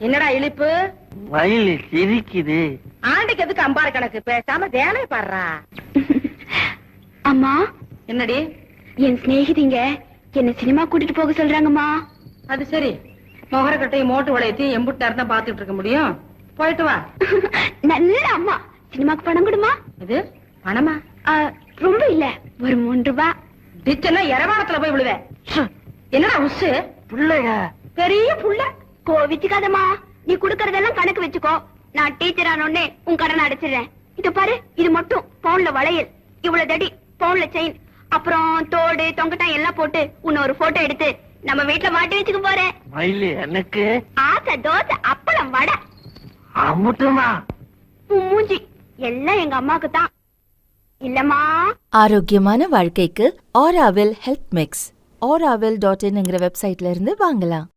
என்னடா இழிப்பு? மயில் சிரிக்குது. ஆண்டைக்கு எதுக்கு அம்பார கணக்கு? பேசாம வேலையை பாடுறா. அம்மா, என்னடி? என் சிநேகிதிங்க என்ன சினிமா கூட்டிட்டு போக சொல்றாங்கம்மா. அது சரி, மொகரக்கட்டையும் மோட்டு வளையத்தையும் எம்புட்டு நேரம் தான் பாத்துட்டு இருக்க முடியும். போயிட்டு வா. நல்ல அம்மா, சினிமாக்கு பணம் கொடுமா. இது பணமா? ரொம்ப இல்ல, ஒரு 3 ரூபாய். டிச்சனா எரவாணத்துல போய் விழுவேன். என்னடா உசு? பிள்ளைங்க பெரிய புள்ள. கோவிச்சுக்காதம்மா, நீ குடுக்கறதெல்லாம் கணக்கு வச்சுக்கோ. நான் டீச்சர் ஆனோடனே உன் கடனை அடைச்சிடுறேன். இது பாரு, இது மட்டும் பவுன்ல வளையல், இவ்வளவு தடி பவுன்ல செயின், அப்புறம் தோடு தொங்கட்டான் எல்லாம் போட்டு உன்னை ஒரு போட்டோ எடுத்து நம்ம வீட்டுல மாட்டி வச்சுக்க போறேன். மயில் எனக்கு ஆசை தோசை அப்பளம் வடை அமுட்டுமா. உன் மூஞ்சி எல்லாம் எங்க அம்மாக்கு தான் இல்லம்மா. ஆரோக்கியமான வாழ்க்கைக்கு ஆராவில் ஹெல்த் மிக்ஸ், auravil.in வெப்சைட்ல இருந்து வாங்கலாம்.